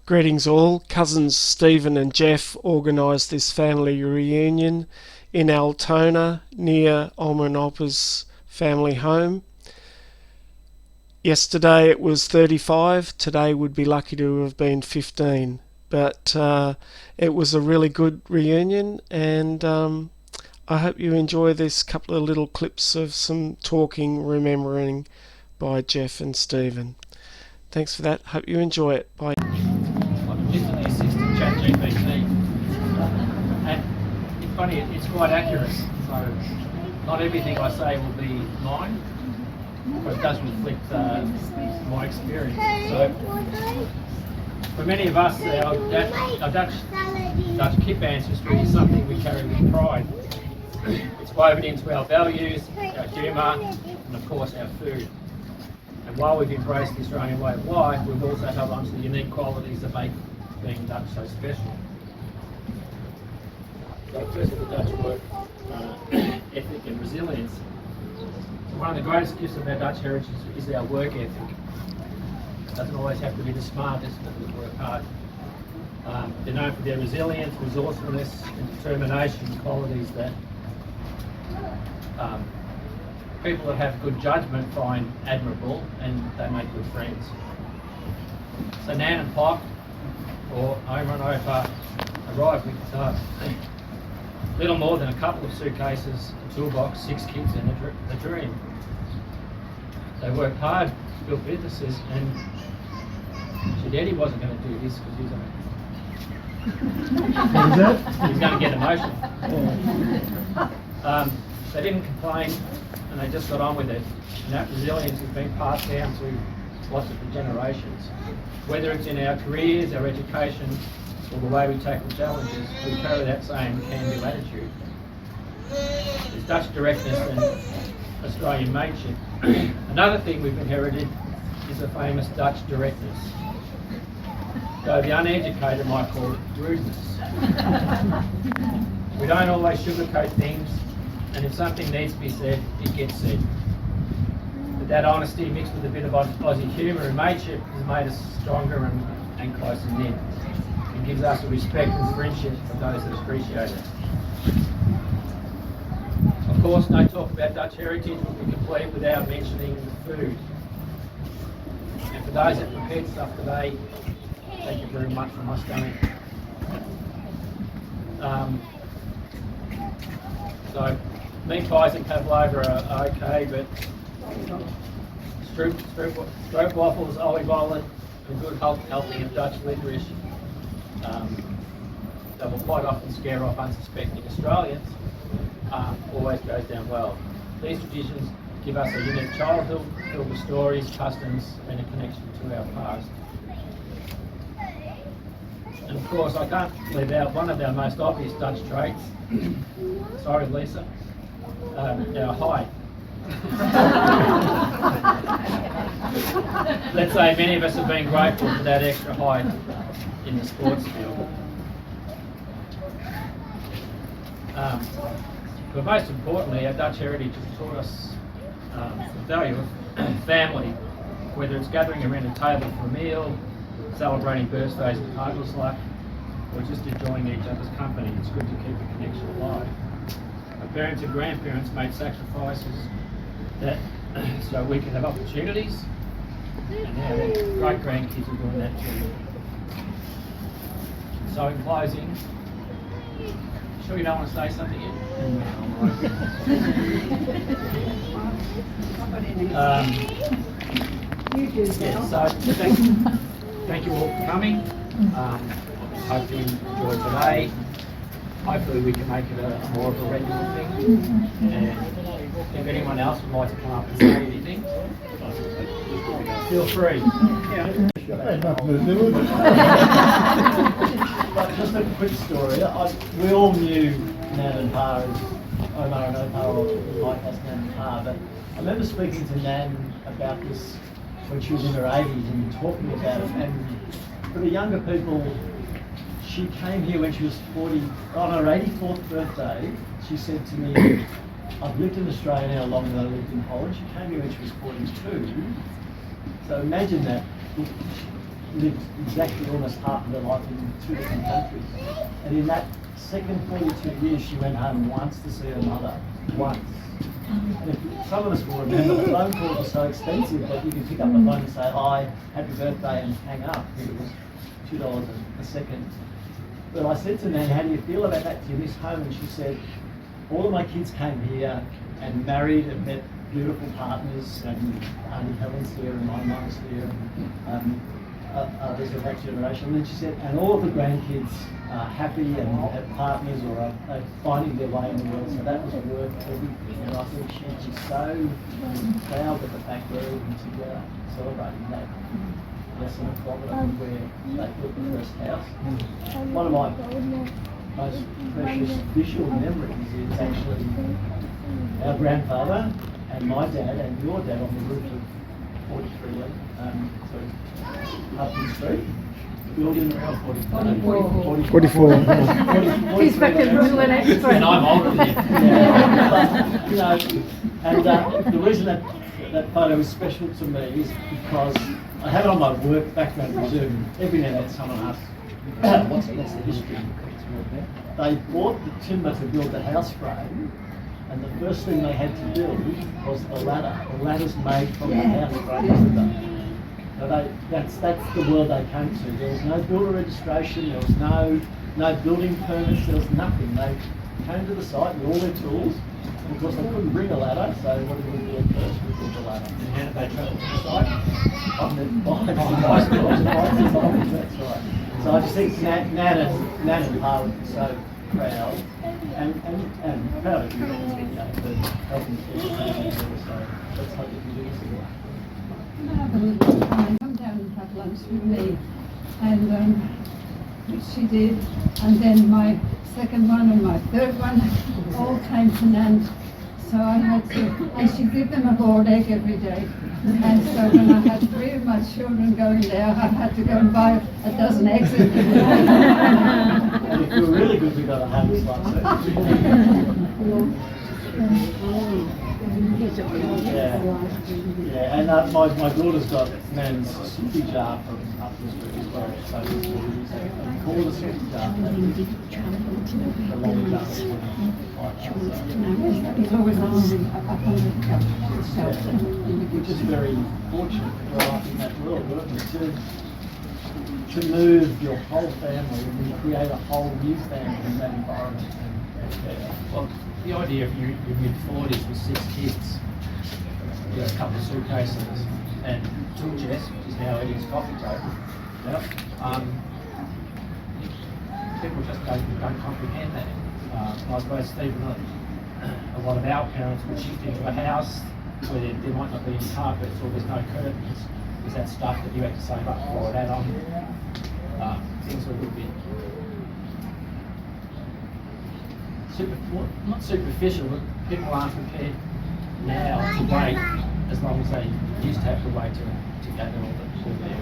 Greetings all. Cousins Stephen and Jeff organised this family reunion in Altona near Olmanoppa's family home. Yesterday it was 35, today would be lucky to have been 15. But it was a really good reunion, and I hope you enjoy this couple of little clips of some talking, remembering by Jeff and Stephen. Thanks for that. Hope you enjoy it. Bye. I'm recently assisted ChatGPT, and it's funny, it's quite accurate. So not everything I say will be mine, but it does reflect my experience. So for many of us, our Dutch Kip ancestry is something we carry with pride. It's woven into our values, our humour, and of course our food. And while we've embraced the Australian way of life, we've also held on to the unique qualities that make being Dutch so special. So first of the Dutch word, ethic and resilience. So one of the greatest gifts of our Dutch heritage is our work ethic. It doesn't always have to be the smartest, but we work hard. They're known for their resilience, resourcefulness and determination, qualities that people that have good judgment find admirable, and they make good friends. So Nan and Pop, or Omer and Opa, arrived with little more than a couple of suitcases, a toolbox, 6 kids and a dream. They worked hard, built businesses, and Daddy wasn't going to do this because he's going to get emotional. They didn't complain, and they just got on with it. And that resilience has been passed down to lots of the generations. Whether it's in our careers, our education, or the way we tackle challenges, we carry that same can-do attitude. There's Dutch directness and Australian mateship. Another thing we've inherited is the famous Dutch directness. Though the uneducated might call it rudeness. We don't always sugarcoat things, and if something needs to be said, it gets said. But that honesty mixed with a bit of Aussie humour and mateship has made us stronger and closer knit, and gives us a respect and friendship for those that appreciate it. Of course, no talk about Dutch heritage would be complete without mentioning the food. And for those that prepared stuff today, thank you very much from my stomach. So, meat pies and pavlova are okay, but stroop waffles, oliebollen, and good helping of Dutch licorice, that will quite often scare off unsuspecting Australians, always goes down well. These traditions give us a unique childhood filled with stories, customs, and a connection to our past. And of course, I can't leave out one of our most obvious Dutch traits. Sorry, Lisa. Our height. Let's say many of us have been grateful for that extra height in the sports field. But most importantly, our Dutch heritage has taught us the value of family, whether it's gathering around a table for a meal, celebrating birthdays with partners luck, or just enjoying each other's company. It's good to keep the connection alive. Our parents and grandparents made sacrifices that so we can have opportunities, and now their great grandkids are doing that too. So in closing, sure you don't want to say something yet? So thank you all for coming. Hope you enjoyed today. Hopefully we can make it a more of a regular thing. And if anyone else would like to come up and say anything, feel free. But just a quick story. We all knew Nan and Pa as Omar and Opa, or like us Nan and Pa, but I remember speaking to Nan about this when she was in her 80s and talking about it. And for the younger people, she came here when she was 40, on her 84th birthday. She said to me, I've lived in Australia now longer than I lived in Holland. She came here when she was 42. So imagine that. lived exactly almost half of her life in 2 different countries. And in that second 42 years, she went home once to see her mother. Once. And if, some of us will remember the phone calls were so expensive that you could pick up the phone and say, hi, happy birthday, and hang up. It was $2 a second. But I said to Nan, how do you feel about that? Do you miss home? And she said, all of my kids came here and married and met beautiful partners, and Auntie Helen's here and my mum's here, and others of that generation. And then she said, and all of the grandkids are happy and have partners or are finding their way in the world. So that was worth everything. And I think she'd be so proud of the fact we're even together celebrating that lesson of Providence where they built the first house. One of my most precious visual memories is actually our grandfather and my dad and your dad on the roof of 43 Upton Street, building around 44. He's fucking ruling it. And I'm older than you. Yeah, you know, and the reason that photo is special to me is because I have it on my work background resume. Every now and then someone asks, what's the history? They bought the timber to build the house frame, and the first thing they had to build was the ladder. The ladder's made from the house frame timber. So that's the world they came to. There was no builder registration, there was no building permits, there was nothing. They came to the site with all their tools. Of course, they couldn't bring a ladder, so what did we do first? We built a ladder. And how did they travel to the site? On the bicycles. That's right. So I just think Nan and Pa would be so proud, and proud of you, for helping keep the family together. So let's hope you can do this again. Come down and have lunch with me, and which she did, and then my second one and my third one all came to Nan, so I had to, and she gave them a boiled egg every day, and so when I had 3 of my children going there, I had to go and buy a dozen eggs every day. And if you're really good, we got a harvest like that. Yeah, and my daughter's got Nan's sippy jar from up the street as well. So we use a quarter sippy jar. The long jar. He's always on up on the couch. Which is very fortunate to grow up in that world, isn't it? To move your whole family and create a whole new family in that environment. Well, the idea of your mid-40s with 6 kids, you know, a couple of suitcases and 2 chests, which is now Eddie's coffee table. Yep. People just don't comprehend that. I suppose Stephen, a lot of our parents would shift into a house where there might not be any carpets or there's no curtains. Is that stuff that you had to save up for an add-on? Things were a little bit not superficial, but people aren't prepared now to wait as long as they used to have to wait to gather all their